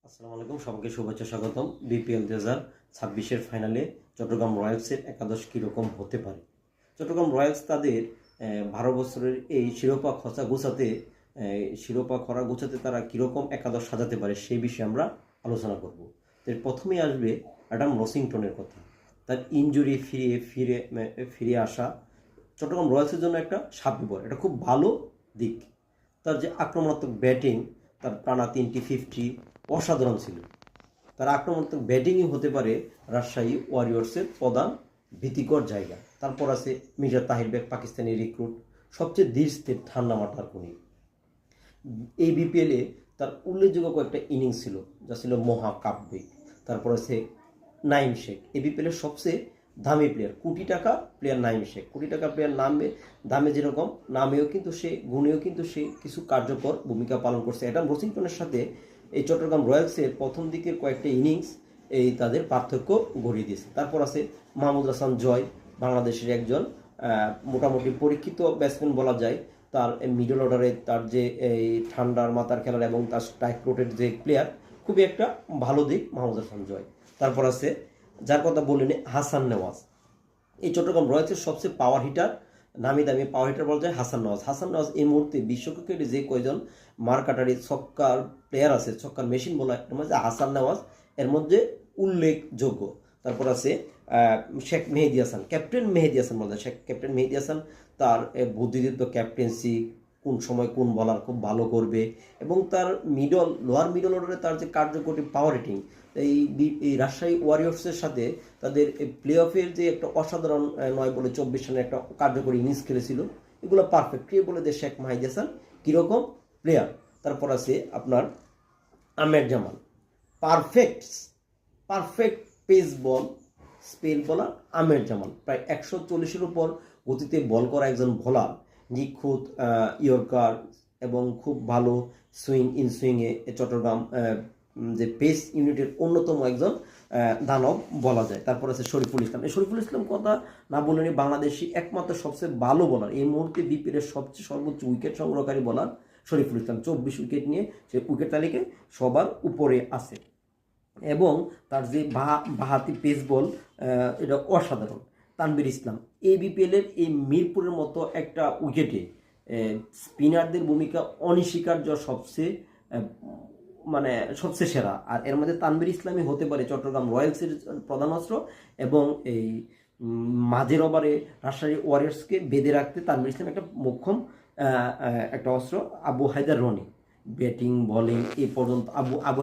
আসসালামু আলাইকুম, সবাইকে শুভেচ্ছা স্বাগতম। বিপিএল 2026-এর ফাইনালে চট্টগ্রাম রয়্যালসের একাদশ কীরকম হতে পারে। চট্টগ্রাম রয়্যালস তাদের 12 বছরের এই শিরোপা খরা গোছাতে তারা কীরকম একাদশ সাজাতে পারে সেই বিষয়ে আমরা আলোচনা করব। এর প্রথমেই আসবে অ্যাডাম রসিংটনের কথা। তার ইনজুরি ফিরে আসা চট্টগ্রাম রয়্যালসের জন্য একটা স্বাপ্যবর, এটা খুব ভালো দিক। তার যে আক্রমণাত্মক ব্যাটিং, তার টানা 3টি 50 অসাধারণ ছিল। তার আক্রমণাত্মক ব্যাটিংই হতে পারে রাজশাহী ওয়ারিয়র্সের প্রধান ভীতিকর জায়গা। তারপর আছে মির্জা তাহির বেগ, পাকিস্তানি রিক্রুট, সবচেয়ে ধীর ঠান্ডা মাথার কোনি। এই বিপিএলে তার উল্লেখযোগ্য কয়েকটা ইনিংস ছিল, যা ছিল মহাকাব্যিক। তারপর আছে নাইম শেখ, এই বিপিএলের সবচেয়ে দামি প্লেয়ার, কোটি টাকা প্লেয়ার নাইম শেখ। কোটি টাকা প্লেয়ার দামে যেরকম, নামেও কিন্তু গুণেও কিন্তু সে কিছু কার্যকর ভূমিকা পালন করছে। অ্যাডাম রসিংটনের সাথে এই চট্টগ্রাম রয়্যালসের প্রথম দিকের কয়েকটা ইনিংস তাদের পার্থক্য গড়িয়ে দিয়েছে। তারপর আছে মাহমুদ হাসান জয়, বাংলাদেশের একজন মোটামুটি পরীক্ষিত ব্যাটসম্যান বলা যায়। তার মিডল অর্ডারে তার যে এই ঠান্ডার মাথার খেলার এবং তার স্ট্রাইক রোটের যে প্লেয়ার, খুবই একটা ভালো দিক মাহমুদ হাসান জয়। তারপর আছে যার কথা বললেন হাসান নেওয়াজ, এই চট্টগ্রাম রয়্যালসের সবচেয়ে পাওয়ার হিটার, নামি দামি পাওয়ার হিটার বলা যায় হাসান নওয়াজ। এই মুহূর্তে বিশ্বকাপে যে কয়জন মারকাটারি ছক্কার প্লেয়ার আছে, ছক্কার মেশিন বলা, এর মধ্যে হাসান নওয়াজ এর মধ্যে উল্লেখযোগ্য। তারপর আছে শেখ মেহেদী হাসান, ক্যাপ্টেন মেহেদী হাসান বলা যায়। ক্যাপ্টেন মেহেদী হাসান তার বুদ্ধিদীপ্ত ক্যাপ্টেন্সি, কোন সময় কোন বলার খুব ভালো করবে, এবং তার লোয়ার মিডল অর্ডারে তার যে কার্যকরী পাওয়ার হিটিং, এই রাজশাহী ওয়ারিয়র্সের সাথে তাদের প্লে অফের যে একটা অসাধারণ 9 বলে 24 রানের একটা কার্যকরী ইনিংস খেলেছিল, এগুলো পারফেক্ট। কে বলে যে শেখ মেহেদী হাসান কীরকম প্লেয়ার। তারপর আছে আপনার আমের জামান, পারফেক্ট পেস বল স্পেল বলার আমের জামান, প্রায় 140-এর উপর গতিতে বল করা একজন বোলার, নিখুঁত ইয়র্কার এবং খুব ভালো সুইংয়ে চট্টগ্রাম যে পেস ইউনিটের অন্যতম একজন দানব বলা যায়। তারপর আছে শরীফুল ইসলাম। এই শরীফুল ইসলাম কথা না বললেনি, বাংলাদেশি একমাত্র সবচেয়ে ভালো বলার, এই মুহূর্তে বিপিএলের সবচেয়ে সর্বোচ্চ উইকেট সংগ্রহকারী বলার শরীফুল ইসলাম। 24 উইকেট নিয়ে সে উইকেট তালিকায় সবার উপরে আছে, এবং তার যে বাহাতি পেস বল, এটা অসাধারণ। তানভীর ইসলাম, এই বিপিএলের এই মিরপুরের মতো একটা উইকেটে স্পিনারদের ভূমিকা অনস্বীকার্য, সবচেয়ে সেরা। আর এর মধ্যে তানভীর ইসলামই হতে পারে চট্টগ্রাম রয়্যালসের প্রধান অস্ত্র, এবং এই মাঝের ওভারে রাজশাহী ওয়ারিয়র্সকে বেঁধে রাখতে তানভীর ইসলাম একটা মোক্ষম একটা অস্ত্র। আবু হায়দার রনি, ব্যাটিং বলিং এই পর্যন্ত আবু